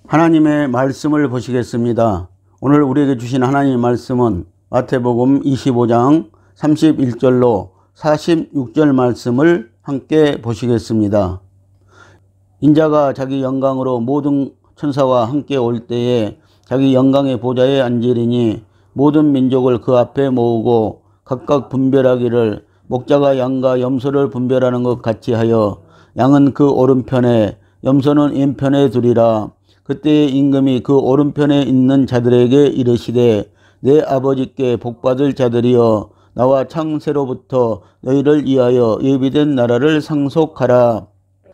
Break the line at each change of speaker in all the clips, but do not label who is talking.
하나님의 말씀을 보시겠습니다. 오늘 우리에게 주신 하나님의 말씀은 마태복음 25장 31절로 46절 말씀을 함께 보시겠습니다. 인자가 자기 영광으로 모든 천사와 함께 올 때에 자기 영광의 보좌에 앉으리니 모든 민족을 그 앞에 모으고 각각 분별하기를 목자가 양과 염소를 분별하는 것 같이 하여 양은 그 오른편에 염소는 왼편에 두리라. 그때의 임금이 그 오른편에 있는 자들에게 이르시되 내 아버지께 복받을 자들이여 나와 창세로부터 너희를 위하여 예비된 나라를 상속하라.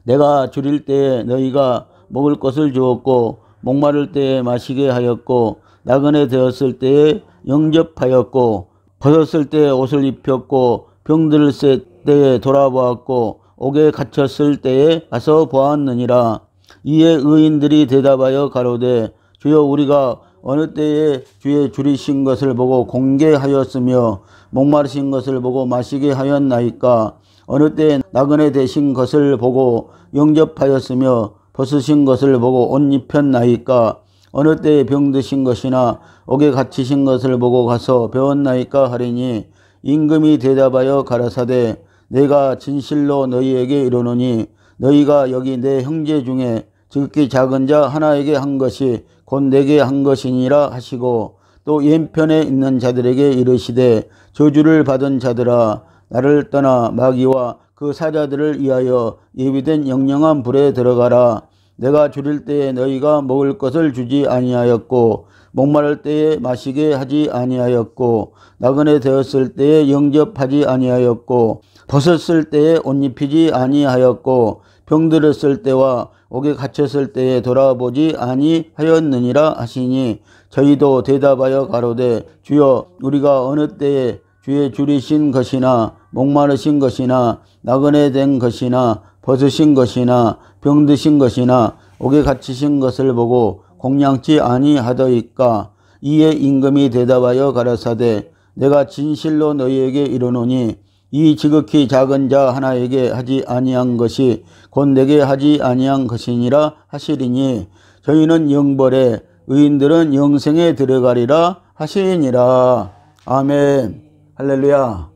내가 줄일 때에 너희가 먹을 것을 주었고 목마를 때에 마시게 하였고 나그네 되었을 때에 영접하였고 벗었을 때에 옷을 입혔고 병들었을 때에 돌아보았고 옥에 갇혔을 때에 가서 보았느니라. 이에 의인들이 대답하여 가로되 주여 우리가 어느 때에 주의 줄이신 것을 보고 공개하였으며 목마르신 것을 보고 마시게 하였나이까. 어느 때에 나그네 되신 것을 보고 영접하였으며 벗으신 것을 보고 옷 입혔나이까. 어느 때에 병드신 것이나 옥에 갇히신 것을 보고 가서 배웠나이까 하리니 임금이 대답하여 가라사대 내가 진실로 너희에게 이르노니 너희가 여기 내 형제 중에 지극히 작은 자 하나에게 한 것이 곧 내게 한 것이니라 하시고 또 왼편에 있는 자들에게 이르시되 저주를 받은 자들아 나를 떠나 마귀와 그 사자들을 위하여 예비된 영영한 불에 들어가라. 내가 줄일 때에 너희가 먹을 것을 주지 아니하였고 목마를 때에 마시게 하지 아니하였고 나그네 되었을 때에 영접하지 아니하였고 벗었을 때에 옷 입히지 아니하였고 병들었을 때와 옥에 갇혔을 때에 돌아보지 아니하였느니라 하시니 저희도 대답하여 가로되 주여 우리가 어느 때에 주의 줄이신 것이나 목마르신 것이나 나그네 된 것이나 벗으신 것이나 병드신 것이나 옥에 갇히신 것을 보고 공양치 아니하더이까. 이에 임금이 대답하여 가라사대 내가 진실로 너희에게 이르노니 이 지극히 작은 자 하나에게 하지 아니한 것이 곧 내게 하지 아니한 것이니라 하시리니 저희는 영벌에 의인들은 영생에 들어가리라 하시니라. 아멘. 할렐루야.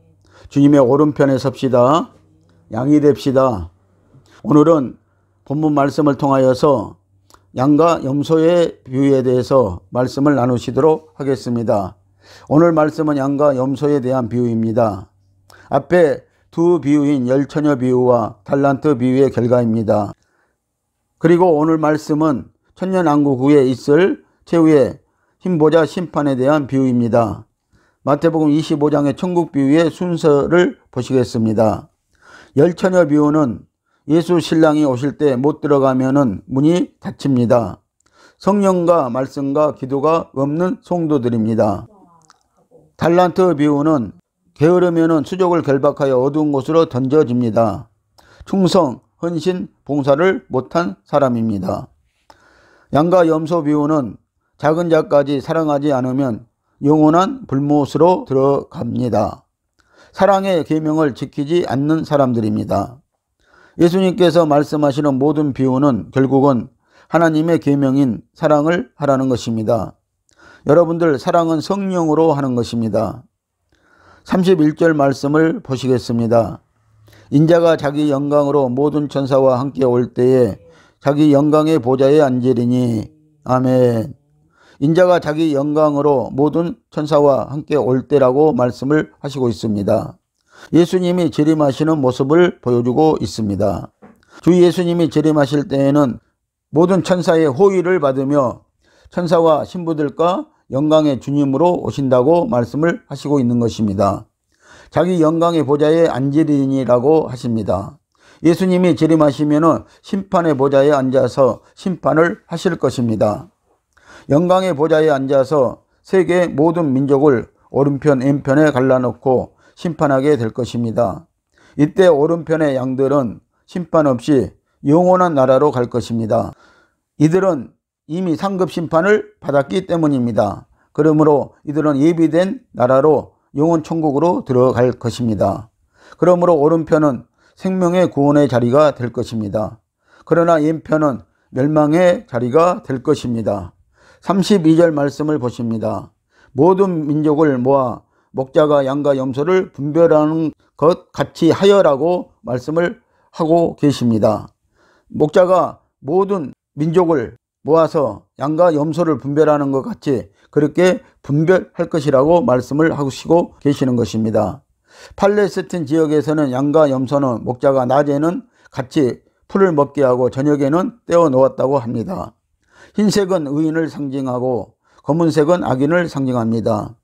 주님의 오른편에 섭시다. 양이 됩시다. 오늘은 본문 말씀을 통하여서 양과 염소의 비유에 대해서 말씀을 나누시도록 하겠습니다. 오늘 말씀은 양과 염소에 대한 비유입니다. 앞에 두 비유인 열처녀 비유와 달란트 비유의 결과입니다. 그리고 오늘 말씀은 천년왕국 후에 있을 최후의 흰보자 심판에 대한 비유입니다. 마태복음 25장의 천국 비유의 순서를 보시겠습니다. 열처녀 비유는 예수 신랑이 오실 때 못 들어가면은 문이 닫힙니다. 성령과 말씀과 기도가 없는 성도들입니다. 달란트 비유는 게으르면은 수족을 결박하여 어두운 곳으로 던져집니다. 충성, 헌신, 봉사를 못한 사람입니다. 양과 염소 비유는 작은 자까지 사랑하지 않으면 영원한 불못으로 들어갑니다. 사랑의 계명을 지키지 않는 사람들입니다. 예수님께서 말씀하시는 모든 비유는 결국은 하나님의 계명인 사랑을 하라는 것입니다. 여러분들 사랑은 성령으로 하는 것입니다. 31절 말씀을 보시겠습니다. 인자가 자기 영광으로 모든 천사와 함께 올 때에 자기 영광의 보좌에 앉으리니. 아멘. 인자가 자기 영광으로 모든 천사와 함께 올 때라고 말씀을 하시고 있습니다. 예수님이 재림하시는 모습을 보여주고 있습니다. 주 예수님이 재림하실 때에는 모든 천사의 호의를 받으며 천사와 신부들과 영광의 주님으로 오신다고 말씀을 하시고 있는 것입니다. 자기 영광의 보좌에 앉으리니라고 하십니다. 예수님이 재림하시면 심판의 보좌에 앉아서 심판을 하실 것입니다. 영광의 보좌에 앉아서 세계의 모든 민족을 오른편 왼편에 갈라놓고 심판하게 될 것입니다. 이때 오른편의 양들은 심판 없이 영원한 나라로 갈 것입니다. 이들은 이미 상급 심판을 받았기 때문입니다. 그러므로 이들은 예비된 나라로 영원 천국으로 들어갈 것입니다. 그러므로 오른편은 생명의 구원의 자리가 될 것입니다. 그러나 왼편은 멸망의 자리가 될 것입니다. 32절 말씀을 보십니다. 모든 민족을 모아 목자가 양과 염소를 분별하는 것 같이 하여라고 말씀을 하고 계십니다. 목자가 모든 민족을 모아서 양과 염소를 분별하는 것 같이 그렇게 분별할 것이라고 말씀을 하시고 계시는 것입니다. 팔레스틴 지역에서는 양과 염소는 목자가 낮에는 같이 풀을 먹게 하고 저녁에는 떼어 놓았다고 합니다. 흰색은 의인을 상징하고 검은색은 악인을 상징합니다.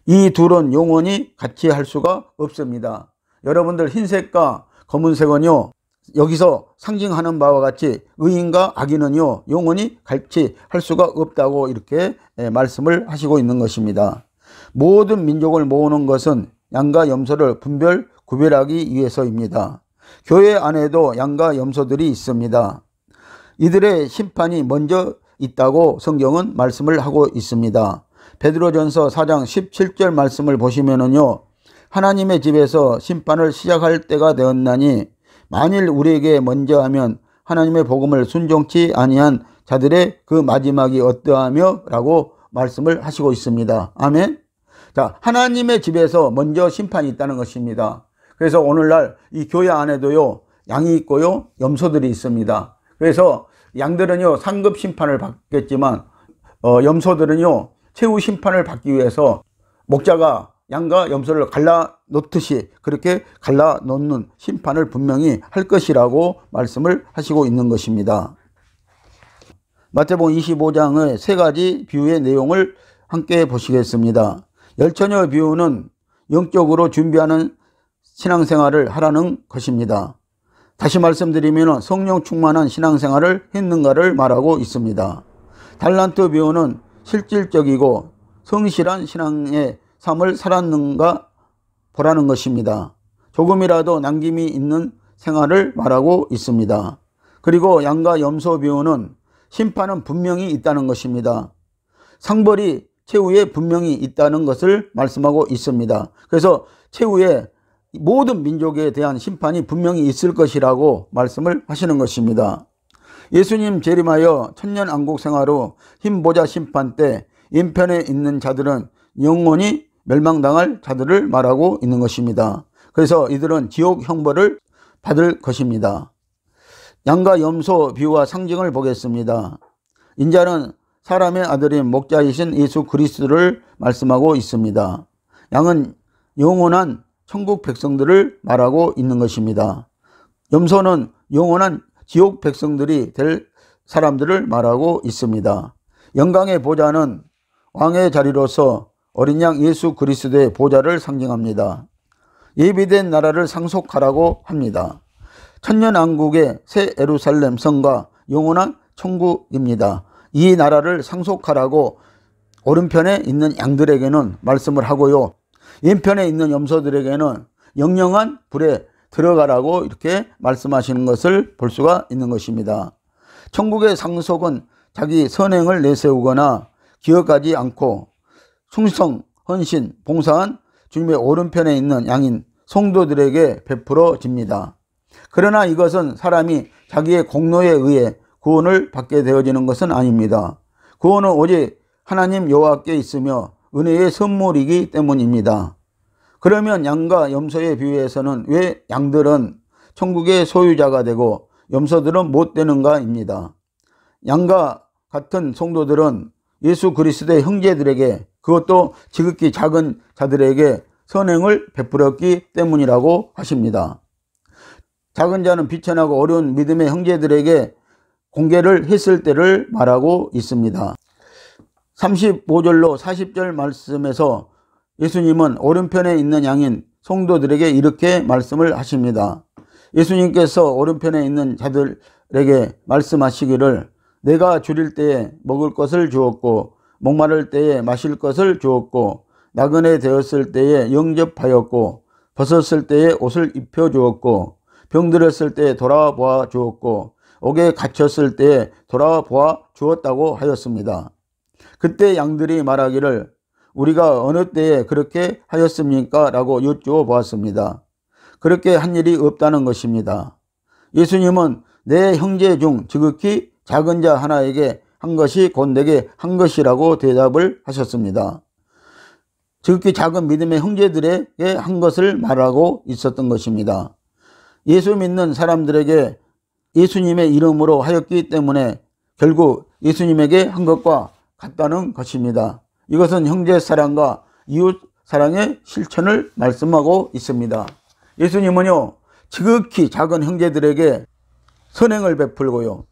이 둘은 영원히 같이 할 수가 없습니다. 여러분들, 흰색과 검은색은요, 여기서 상징하는 바와 같이 의인과 악인은요 영원히 같이 할 수가 없다고 이렇게 말씀을 하시고 있는 것입니다. 모든 민족을 모으는 것은 양과 염소를 구별하기 위해서입니다. 교회 안에도 양과 염소들이 있습니다. 이들의 심판이 먼저 있다고 성경은 말씀을 하고 있습니다. 베드로전서 4장 17절 말씀을 보시면은요, 하나님의 집에서 심판을 시작할 때가 되었나니 만일 우리에게 먼저 하면 하나님의 복음을 순종치 아니한 자들의 그 마지막이 어떠하며 라고 말씀을 하시고 있습니다. 아멘. 자, 하나님의 집에서 먼저 심판이 있다는 것입니다. 그래서 오늘날 이 교회 안에도요 양이 있고요 염소들이 있습니다. 그래서 양들은요 상급 심판을 받겠지만 염소들은요 최후 심판을 받기 위해서 목자가 양과 염소를 갈라놓듯이 그렇게 갈라놓는 심판을 분명히 할 것이라고 말씀을 하시고 있는 것입니다. 마태복음 25장의 세 가지 비유의 내용을 함께 보시겠습니다. 열처녀 비유는 영적으로 준비하는 신앙생활을 하라는 것입니다. 다시 말씀드리면 성령 충만한 신앙생활을 했는가를 말하고 있습니다. 달란트 비유는 실질적이고 성실한 신앙의 삶을 살았는가 보라는 것입니다. 조금이라도 남김이 있는 생활을 말하고 있습니다. 그리고 양과 염소 비유는 심판은 분명히 있다는 것입니다. 상벌이 최후에 분명히 있다는 것을 말씀하고 있습니다. 그래서 최후에 모든 민족에 대한 심판이 분명히 있을 것이라고 말씀을 하시는 것입니다. 예수님 재림하여 천년왕국 생활 후 흰보자 심판 때 인편에 있는 자들은 영원히 멸망당할 자들을 말하고 있는 것입니다. 그래서 이들은 지옥 형벌을 받을 것입니다. 양과 염소 비유와 상징을 보겠습니다. 인자는 사람의 아들인 목자이신 예수 그리스도를 말씀하고 있습니다. 양은 영원한 천국 백성들을 말하고 있는 것입니다. 염소는 영원한 지옥 백성들이 될 사람들을 말하고 있습니다. 영광의 보좌는 왕의 자리로서 어린 양 예수 그리스도의 보좌를 상징합니다. 예비된 나라를 상속하라고 합니다. 천년왕국의 새 예루살렘 성과 영원한 천국입니다. 이 나라를 상속하라고 오른편에 있는 양들에게는 말씀을 하고요, 왼편에 있는 염소들에게는 영영한 불에 들어가라고 이렇게 말씀하시는 것을 볼 수가 있는 것입니다. 천국의 상속은 자기 선행을 내세우거나 기억하지 않고 충성, 헌신, 봉사한 주님의 오른편에 있는 양인 성도들에게 베풀어집니다. 그러나 이것은 사람이 자기의 공로에 의해 구원을 받게 되어지는 것은 아닙니다. 구원은 오직 하나님 여호와께 있으며 은혜의 선물이기 때문입니다. 그러면 양과 염소의 비유에서는 왜 양들은 천국의 소유자가 되고 염소들은 못 되는가입니다. 양과 같은 성도들은 예수 그리스도의 형제들에게, 그것도 지극히 작은 자들에게 선행을 베풀었기 때문이라고 하십니다. 작은 자는 비천하고 어려운 믿음의 형제들에게 공개를 했을 때를 말하고 있습니다. 35절로 40절 말씀에서 예수님은 오른편에 있는 양인 성도들에게 이렇게 말씀을 하십니다. 예수님께서 오른편에 있는 자들에게 말씀하시기를 내가 줄일 때에 먹을 것을 주었고 목마를 때에 마실 것을 주었고 나그네 되었을 때에 영접하였고 벗었을 때에 옷을 입혀주었고 병들었을 때에 돌아보아 주었고 옥에 갇혔을 때에 돌아보아 주었다고 하였습니다. 그때 양들이 말하기를 우리가 어느 때에 그렇게 하였습니까? 라고 여쭈어 보았습니다. 그렇게 한 일이 없다는 것입니다. 예수님은 내 형제 중 지극히 작은 자 하나에게 한 것이 곧 내게 한 것이라고 대답을 하셨습니다. 지극히 작은 믿음의 형제들에게 한 것을 말하고 있었던 것입니다. 예수 믿는 사람들에게 예수님의 이름으로 하였기 때문에 결국 예수님에게 한 것과 같다는 것입니다. 이것은 형제 사랑과 이웃 사랑의 실천을 말씀하고 있습니다. 예수님은요, 지극히 작은 형제들에게 선행을 베풀고요,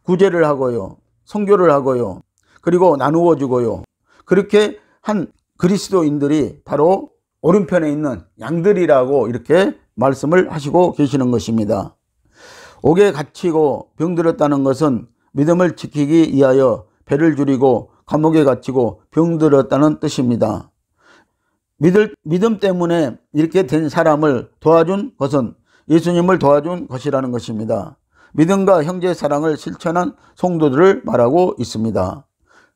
구제를 하고요, 선교를 하고요, 그리고 나누어 주고요, 그렇게 한 그리스도인들이 바로 오른편에 있는 양들이라고 이렇게 말씀을 하시고 계시는 것입니다. 옥에 갇히고 병들었다는 것은 믿음을 지키기 위하여 배를 줄이고 감옥에 갇히고 병들었다는 뜻입니다. 믿음 때문에 이렇게 된 사람을 도와준 것은 예수님을 도와준 것이라는 것입니다. 믿음과 형제 사랑을 실천한 성도들을 말하고 있습니다.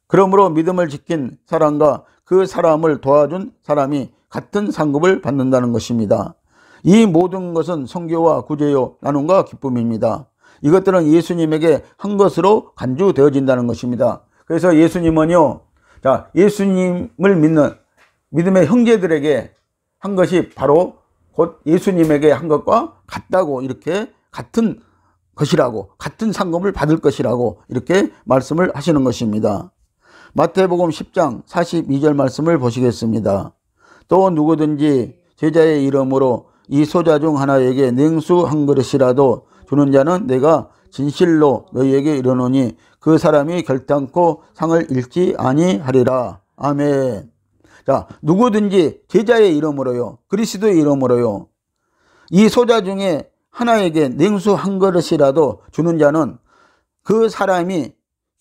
그러므로 믿음을 지킨 사람과 그 사람을 도와준 사람이 같은 상급을 받는다는 것입니다. 이 모든 것은 선교와 구제요 나눔과 기쁨입니다. 이것들은 예수님에게 한 것으로 간주되어진다는 것입니다. 그래서 예수님은요, 예수님을 믿는 믿음의 형제들에게 한 것이 바로 곧 예수님에게 한 것과 같다고, 이렇게 같은 것이라고, 같은 상급을 받을 것이라고 이렇게 말씀을 하시는 것입니다. 마태복음 10장 42절 말씀을 보시겠습니다. 또 누구든지 제자의 이름으로 이 소자 중 하나에게 냉수 한 그릇이라도 주는 자는 내가 진실로 너희에게 이르노니 그 사람이 결단코 상을 잃지 아니하리라. 아멘. 자, 누구든지 제자의 이름으로요, 그리스도의 이름으로요, 이 소자 중에 하나에게 냉수 한 그릇이라도 주는 자는 그 사람이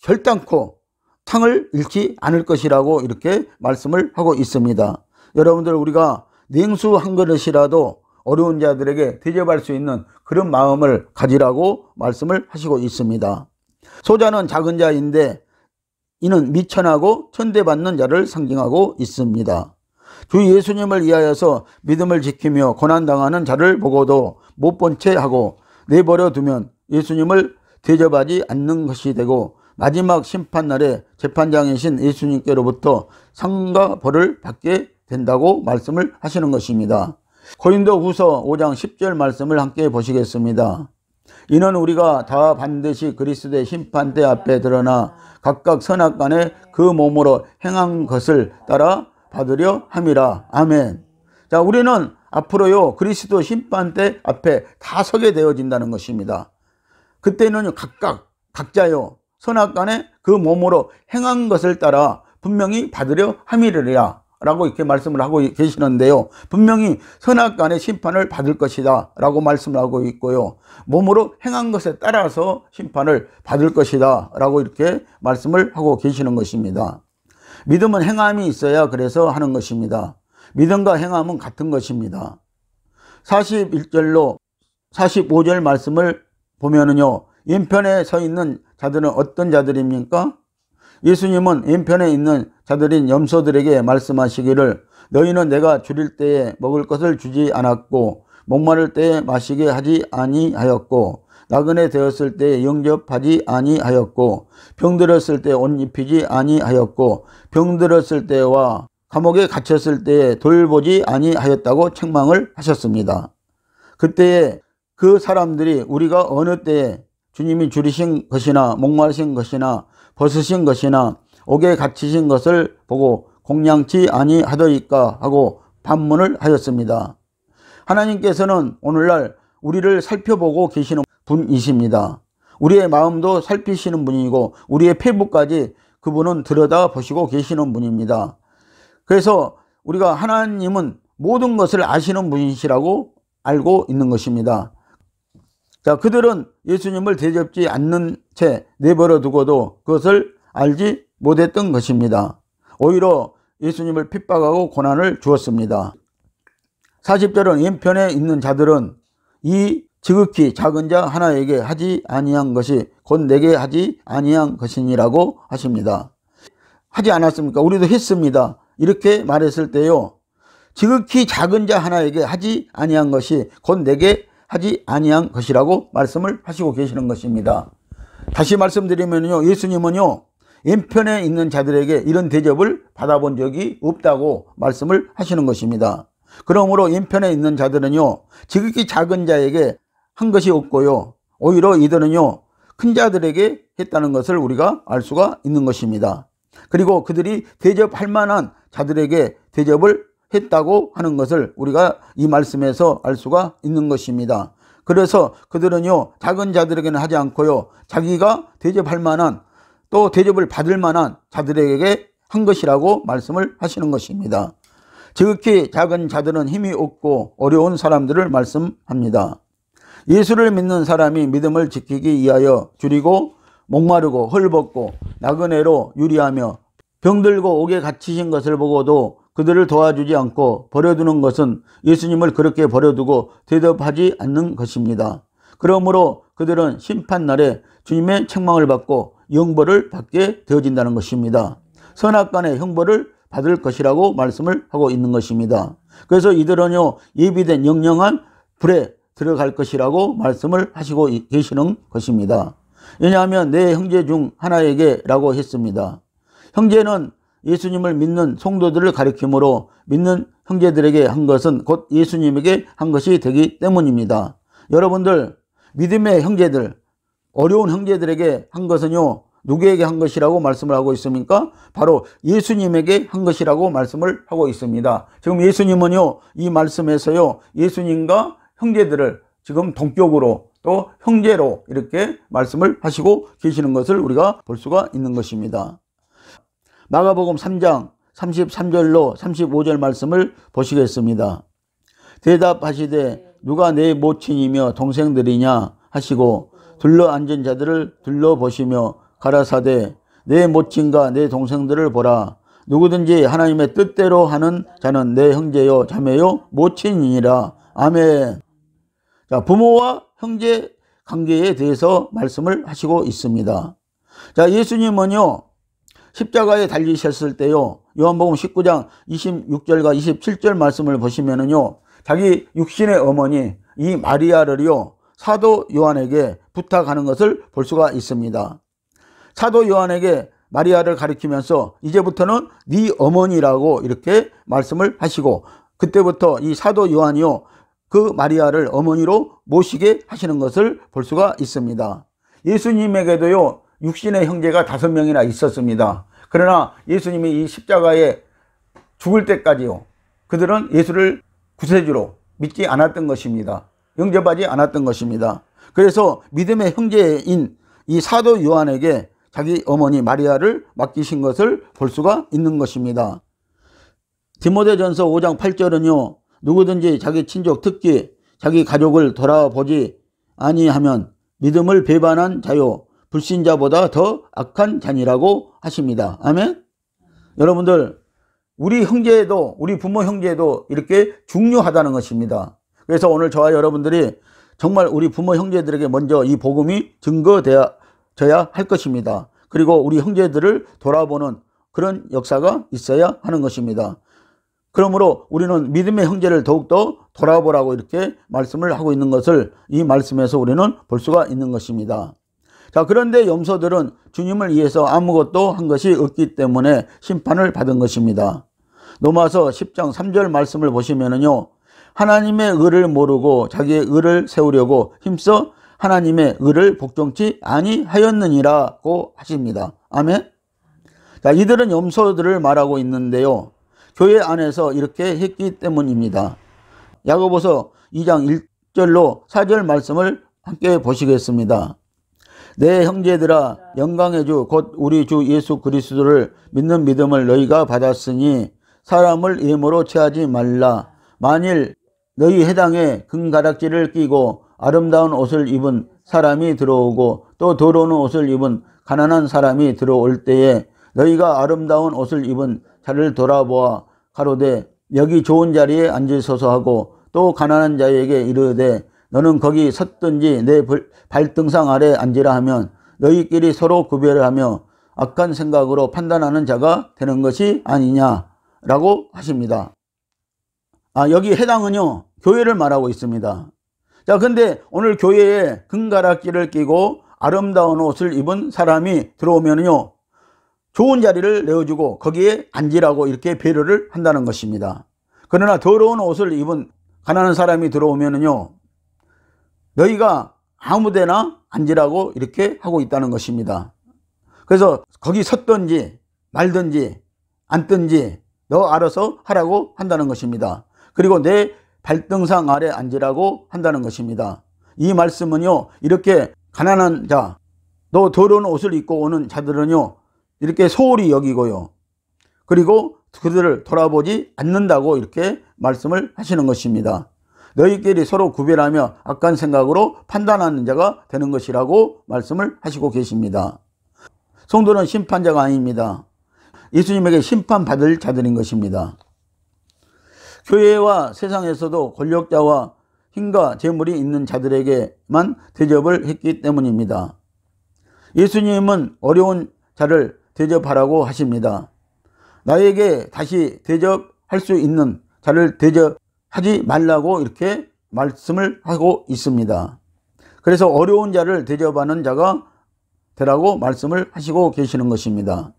결단코 상을 잃지 않을 것이라고 이렇게 말씀을 하고 있습니다. 여러분들, 우리가 냉수 한 그릇이라도 어려운 자들에게 대접할 수 있는 그런 마음을 가지라고 말씀을 하시고 있습니다. 소자는 작은 자인데 이는 미천하고 천대받는 자를 상징하고 있습니다. 주 예수님을 위하여서 믿음을 지키며 고난당하는 자를 보고도 못 본 채 하고 내버려 두면 예수님을 대접하지 않는 것이 되고 마지막 심판날에 재판장이신 예수님께로부터 상과 벌을 받게 된다고 말씀을 하시는 것입니다. 고린도후서 5장 10절 말씀을 함께 보시겠습니다. 이는 우리가 다 반드시 그리스도의 심판대 앞에 드러나 각각 선악간에 그 몸으로 행한 것을 따라 받으려 함이라. 아멘. 자, 우리는 앞으로요, 그리스도 심판대 앞에 다 서게 되어진다는 것입니다. 그때는 각자요, 선악간에 그 몸으로 행한 것을 따라 분명히 받으려 함이리라 라고 이렇게 말씀을 하고 계시는데요, 분명히 선악간의 심판을 받을 것이다 라고 말씀을 하고 있고요, 몸으로 행한 것에 따라서 심판을 받을 것이다 라고 이렇게 말씀을 하고 계시는 것입니다. 믿음은 행함이 있어야 그래서 하는 것입니다. 믿음과 행함은 같은 것입니다. 41절로 45절 말씀을 보면은요, 왼편에 서 있는 자들은 어떤 자들입니까? 예수님은 왼편에 있는 자들인 염소들에게 말씀하시기를 너희는 내가 줄일 때에 먹을 것을 주지 않았고 목마를 때에 마시게 하지 아니하였고 나그네 되었을 때에 영접하지 아니하였고 병들었을 때 옷 입히지 아니하였고 병들었을 때와 감옥에 갇혔을 때에 돌보지 아니하였다고 책망을 하셨습니다. 그때에 그 사람들이 우리가 어느 때에 주님이 줄이신 것이나 목마르신 것이나 벗으신 것이나 옥에 갇히신 것을 보고 공양치 아니하더이까 하고 반문을 하였습니다. 하나님께서는 오늘날 우리를 살펴보고 계시는 분이십니다. 우리의 마음도 살피시는 분이고 우리의 폐부까지 그분은 들여다보시고 계시는 분입니다. 그래서 우리가 하나님은 모든 것을 아시는 분이시라고 알고 있는 것입니다. 자, 그들은 예수님을 대접지 않는 채 내버려 두고도 그것을 알지 못했던 것입니다. 오히려 예수님을 핍박하고 고난을 주었습니다. 40절은 왼편에 있는 자들은 이 지극히 작은 자 하나에게 하지 아니한 것이 곧 내게 하지 아니한 것이니라고 하십니다. 하지 않았습니까? 우리도 했습니다. 이렇게 말했을 때요, 지극히 작은 자 하나에게 하지 아니한 것이 곧 내게 하지 아니한 것이라고 말씀을 하시고 계시는 것입니다. 다시 말씀드리면요, 예수님은요, 왼편에 있는 자들에게 이런 대접을 받아본 적이 없다고 말씀을 하시는 것입니다. 그러므로 왼편에 있는 자들은요, 지극히 작은 자에게 한 것이 없고요, 오히려 이들은요, 큰 자들에게 했다는 것을 우리가 알 수가 있는 것입니다. 그리고 그들이 대접할 만한 자들에게 대접을 했다고 하는 것을 우리가 이 말씀에서 알 수가 있는 것입니다. 그래서 그들은요, 작은 자들에게는 하지 않고요, 자기가 대접할 만한, 또 대접을 받을 만한 자들에게 한 것이라고 말씀을 하시는 것입니다. 지극히 작은 자들은 힘이 없고 어려운 사람들을 말씀합니다. 예수를 믿는 사람이 믿음을 지키기 위하여 줄이고 목마르고 헐벗고 나그네로 유리하며 병들고 옥에 갇히신 것을 보고도 그들을 도와주지 않고 버려두는 것은 예수님을 그렇게 버려두고 대접하지 않는 것입니다. 그러므로 그들은 심판날에 주님의 책망을 받고 형벌을 받게 되어진다는 것입니다. 선악간의 형벌을 받을 것이라고 말씀을 하고 있는 것입니다. 그래서 이들은요, 예비된 영영한 불에 들어갈 것이라고 말씀을 하시고 계시는 것입니다. 왜냐하면 내 형제 중 하나에게 라고 했습니다. 형제는 예수님을 믿는 성도들을 가리키므로 믿는 형제들에게 한 것은 곧 예수님에게 한 것이 되기 때문입니다. 여러분들, 믿음의 형제들, 어려운 형제들에게 한 것은요, 누구에게 한 것이라고 말씀을 하고 있습니까? 바로 예수님에게 한 것이라고 말씀을 하고 있습니다. 지금 예수님은요, 이 말씀에서요, 예수님과 형제들을 지금 동격으로 또 형제로 이렇게 말씀을 하시고 계시는 것을 우리가 볼 수가 있는 것입니다. 마가복음 3장 33절로 35절 말씀을 보시겠습니다. 대답하시되 누가 내 모친이며 동생들이냐 하시고 둘러앉은 자들을 둘러보시며 가라사대 내 모친과 내 동생들을 보라. 누구든지 하나님의 뜻대로 하는 자는 내 형제요 자매요 모친이니라. 아멘. 자, 부모와 형제 관계에 대해서 말씀을 하시고 있습니다. 자, 예수님은요, 십자가에 달리셨을 때요, 요한복음 19장 26절과 27절 말씀을 보시면은요, 자기 육신의 어머니 이 마리아를요, 사도 요한에게 부탁하는 것을 볼 수가 있습니다. 사도 요한에게 마리아를 가리키면서 이제부터는 네 어머니라고 이렇게 말씀을 하시고, 그때부터 이 사도 요한이요, 그 마리아를 어머니로 모시게 하시는 것을 볼 수가 있습니다. 예수님에게도요, 육신의 형제가 5명이나 있었습니다. 그러나 예수님이 이 십자가에 죽을 때까지요, 그들은 예수를 구세주로 믿지 않았던 것입니다. 영접하지 않았던 것입니다. 그래서 믿음의 형제인 이 사도 요한에게 자기 어머니 마리아를 맡기신 것을 볼 수가 있는 것입니다. 디모데전서 5장 8절은요, 누구든지 자기 친족 특히 자기 가족을 돌아보지 아니하면 믿음을 배반한 자요 불신자보다 더 악한 자니라고 하십니다. 아멘. 여러분들, 우리 형제도, 우리 부모 형제도 이렇게 중요하다는 것입니다. 그래서 오늘 저와 여러분들이 정말 우리 부모 형제들에게 먼저 이 복음이 증거되어져야 할 것입니다. 그리고 우리 형제들을 돌아보는 그런 역사가 있어야 하는 것입니다. 그러므로 우리는 믿음의 형제를 더욱더 돌아보라고 이렇게 말씀을 하고 있는 것을 이 말씀에서 우리는 볼 수가 있는 것입니다. 자, 그런데 염소들은 주님을 위해서 아무것도 한 것이 없기 때문에 심판을 받은 것입니다. 로마서 10장 3절 말씀을 보시면은요, 하나님의 의를 모르고 자기의 의를 세우려고 힘써 하나님의 의를 복종치 아니하였느니라고 하십니다. 아멘. 자, 이들은 염소들을 말하고 있는데요, 교회 안에서 이렇게 했기 때문입니다. 야고보서 2장 1절로 4절 말씀을 함께 보시겠습니다. 내 형제들아, 영광의 주 곧 우리 주 예수 그리스도를 믿는 믿음을 너희가 받았으니 사람을 예모로 취하지 말라. 만일 너희 해당에 금가락지를 끼고 아름다운 옷을 입은 사람이 들어오고 또 더러운 옷을 입은 가난한 사람이 들어올 때에 너희가 아름다운 옷을 입은 자를 돌아보아 가로되 여기 좋은 자리에 앉으소서 하고 또 가난한 자에게 이르되 너는 거기 섰든지 내 발등상 아래 앉으라 하면 너희끼리 서로 구별을 하며 악한 생각으로 판단하는 자가 되는 것이 아니냐라고 하십니다. 여기 해당은요, 교회를 말하고 있습니다. 자, 근데 오늘 교회에 금가락지를 끼고 아름다운 옷을 입은 사람이 들어오면요, 좋은 자리를 내어주고 거기에 앉으라고 이렇게 배려를 한다는 것입니다. 그러나 더러운 옷을 입은 가난한 사람이 들어오면요, 너희가 아무데나 앉으라고 이렇게 하고 있다는 것입니다. 그래서 거기 섰든지 말든지 앉든지 너 알아서 하라고 한다는 것입니다. 그리고 내 발등상 아래 앉으라고 한다는 것입니다. 이 말씀은요, 이렇게 가난한 자, 또 더러운 옷을 입고 오는 자들은요, 이렇게 소홀히 여기고요, 그리고 그들을 돌아보지 않는다고 이렇게 말씀을 하시는 것입니다. 너희끼리 서로 구별하며 악한 생각으로 판단하는 자가 되는 것이라고 말씀을 하시고 계십니다. 성도는 심판자가 아닙니다. 예수님에게 심판받을 자들인 것입니다. 교회와 세상에서도 권력자와 힘과 재물이 있는 자들에게만 대접을 했기 때문입니다. 예수님은 어려운 자를 대접하라고 하십니다. 나에게 다시 대접할 수 있는 자를 대접하지 말라고 이렇게 말씀을 하고 있습니다. 그래서 어려운 자를 대접하는 자가 되라고 말씀을 하시고 계시는 것입니다.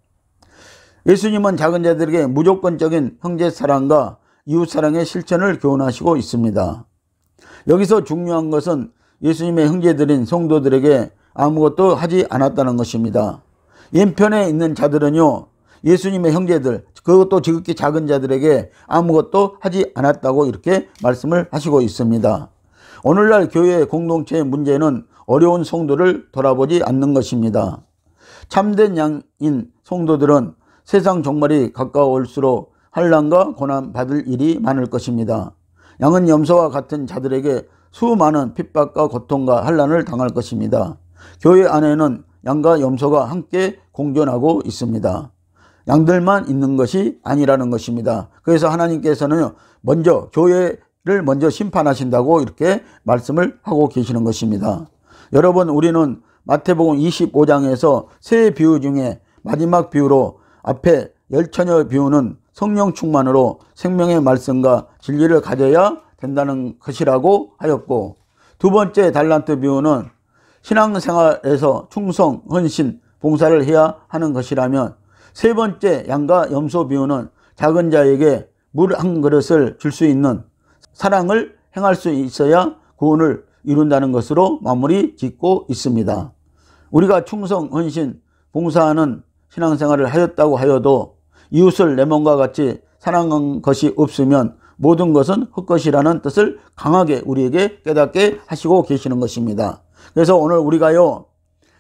예수님은 작은 자들에게 무조건적인 형제사랑과 이웃사랑의 실천을 교훈하시고 있습니다. 여기서 중요한 것은 예수님의 형제들인 성도들에게 아무것도 하지 않았다는 것입니다. 왼편에 있는 자들은요, 예수님의 형제들, 그것도 지극히 작은 자들에게 아무것도 하지 않았다고 이렇게 말씀을 하시고 있습니다. 오늘날 교회 공동체의 문제는 어려운 성도를 돌아보지 않는 것입니다. 참된 양인 성도들은 세상 종말이 가까울수록 환난과 고난 받을 일이 많을 것입니다. 양은 염소와 같은 자들에게 수많은 핍박과 고통과 환난을 당할 것입니다. 교회 안에는 양과 염소가 함께 공존하고 있습니다. 양들만 있는 것이 아니라는 것입니다. 그래서 하나님께서는 먼저 교회를 먼저 심판하신다고 이렇게 말씀을 하고 계시는 것입니다. 여러분, 우리는 마태복음 25장에서 세 비유 중에 마지막 비유로 앞에 열처녀 비유는 성령 충만으로 생명의 말씀과 진리를 가져야 된다는 것이라고 하였고, 두 번째 달란트 비유는 신앙생활에서 충성, 헌신, 봉사를 해야 하는 것이라면, 세 번째 양과 염소 비유는 작은 자에게 물 한 그릇을 줄 수 있는 사랑을 행할 수 있어야 구원을 이룬다는 것으로 마무리 짓고 있습니다. 우리가 충성, 헌신, 봉사하는 신앙생활을 하였다고 하여도 이웃을 내 몸과 같이 사랑한 것이 없으면 모든 것은 헛것이라는 뜻을 강하게 우리에게 깨닫게 하시고 계시는 것입니다. 그래서 오늘 우리가요,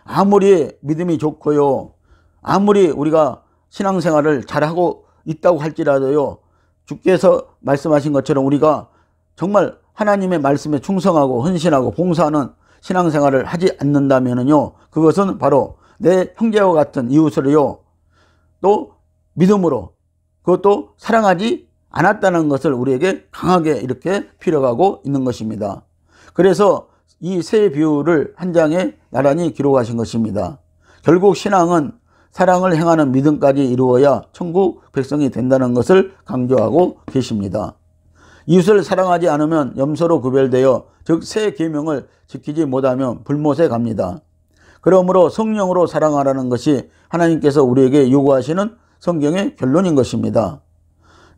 아무리 믿음이 좋고요, 아무리 우리가 신앙생활을 잘하고 있다고 할지라도요, 주께서 말씀하신 것처럼 우리가 정말 하나님의 말씀에 충성하고 헌신하고 봉사하는 신앙생활을 하지 않는다면요, 그것은 바로 내 형제와 같은 이웃을요, 또 믿음으로, 그것도 사랑하지 않았다는 것을 우리에게 강하게 이렇게 필요하고 있는 것입니다. 그래서 이 세 비유를 한 장에 나란히 기록하신 것입니다. 결국 신앙은 사랑을 행하는 믿음까지 이루어야 천국 백성이 된다는 것을 강조하고 계십니다. 이웃을 사랑하지 않으면 염소로 구별되어 즉 새 계명을 지키지 못하면 불못에 갑니다. 그러므로 성령으로 사랑하라는 것이 하나님께서 우리에게 요구하시는 성경의 결론인 것입니다.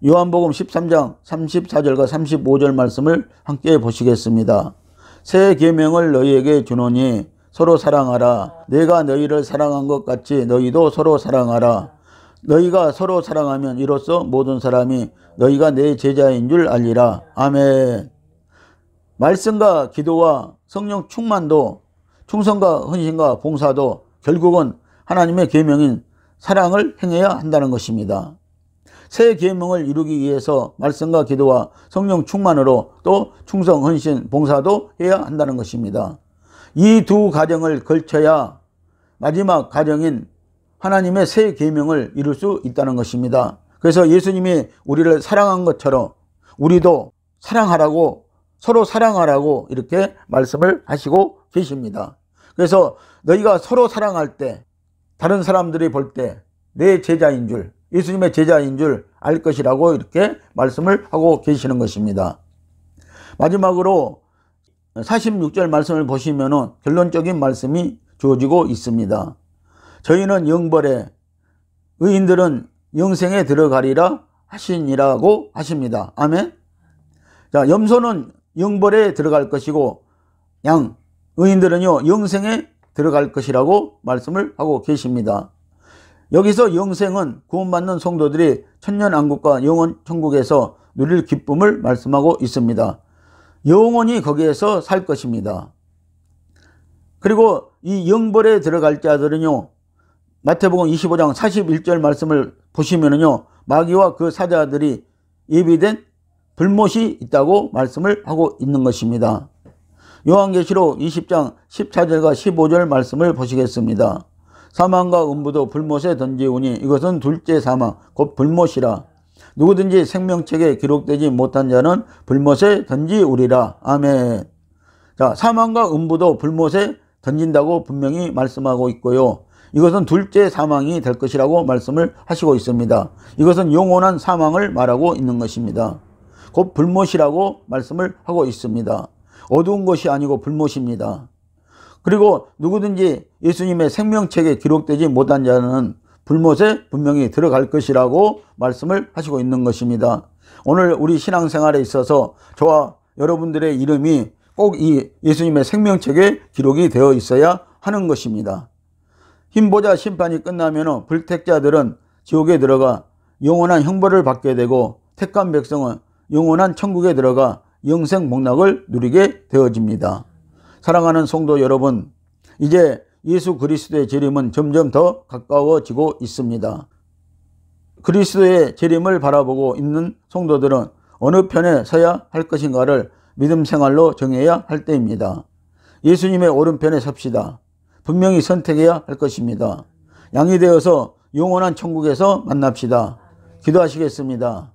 요한복음 13장 34절과 35절 말씀을 함께 보시겠습니다. 새 계명을 너희에게 주노니 서로 사랑하라. 내가 너희를 사랑한 것 같이 너희도 서로 사랑하라. 너희가 서로 사랑하면 이로써 모든 사람이 너희가 내 제자인 줄 알리라. 아멘. 말씀과 기도와 성령 충만도, 충성과 헌신과 봉사도 결국은 하나님의 계명인 사랑을 행해야 한다는 것입니다. 새 계명을 이루기 위해서 말씀과 기도와 성령 충만으로 또 충성, 헌신, 봉사도 해야 한다는 것입니다. 이 두 과정을 걸쳐야 마지막 과정인 하나님의 새 계명을 이룰 수 있다는 것입니다. 그래서 예수님이 우리를 사랑한 것처럼 우리도 사랑하라고, 서로 사랑하라고 이렇게 말씀을 하시고 계십니다. 그래서 너희가 서로 사랑할 때 다른 사람들이 볼 때 내 제자인 줄, 예수님의 제자인 줄 알 것이라고 이렇게 말씀을 하고 계시는 것입니다. 마지막으로 46절 말씀을 보시면은 결론적인 말씀이 주어지고 있습니다. 저희는 영벌에, 의인들은 영생에 들어가리라 하시니라고 하십니다. 아멘. 자, 염소는 영벌에 들어갈 것이고 의인들은요 영생에 들어갈 것이라고 말씀을 하고 계십니다. 여기서 영생은 구원받는 성도들이 천년왕국과 영원 천국에서 누릴 기쁨을 말씀하고 있습니다. 영원히 거기에서 살 것입니다. 그리고 이 영벌에 들어갈 자들은요, 마태복음 25장 41절 말씀을 보시면은요, 마귀와 그 사자들이 예비된 불못이 있다고 말씀을 하고 있는 것입니다. 요한계시록 20장 14절과 15절 말씀을 보시겠습니다. 사망과 음부도 불못에 던지우니 이것은 둘째 사망 곧 불못이라. 누구든지 생명책에 기록되지 못한 자는 불못에 던지우리라. 아멘. 자, 사망과 음부도 불못에 던진다고 분명히 말씀하고 있고요. 이것은 둘째 사망이 될 것이라고 말씀을 하시고 있습니다. 이것은 영원한 사망을 말하고 있는 것입니다. 곧 불못이라고 말씀을 하고 있습니다. 어두운 것이 아니고 불못입니다. 그리고 누구든지 예수님의 생명책에 기록되지 못한 자는 불못에 분명히 들어갈 것이라고 말씀을 하시고 있는 것입니다. 오늘 우리 신앙생활에 있어서 저와 여러분들의 이름이 꼭 이 예수님의 생명책에 기록이 되어 있어야 하는 것입니다. 흰보자 심판이 끝나면 불택자들은 지옥에 들어가 영원한 형벌을 받게 되고, 택한 백성은 영원한 천국에 들어가 영생 복락을 누리게 되어집니다. 사랑하는 성도 여러분, 이제 예수 그리스도의 재림은 점점 더 가까워지고 있습니다. 그리스도의 재림을 바라보고 있는 성도들은 어느 편에 서야 할 것인가를 믿음 생활로 정해야 할 때입니다. 예수님의 오른편에 섭시다. 분명히 선택해야 할 것입니다. 양이 되어서 영원한 천국에서 만납시다. 기도하시겠습니다.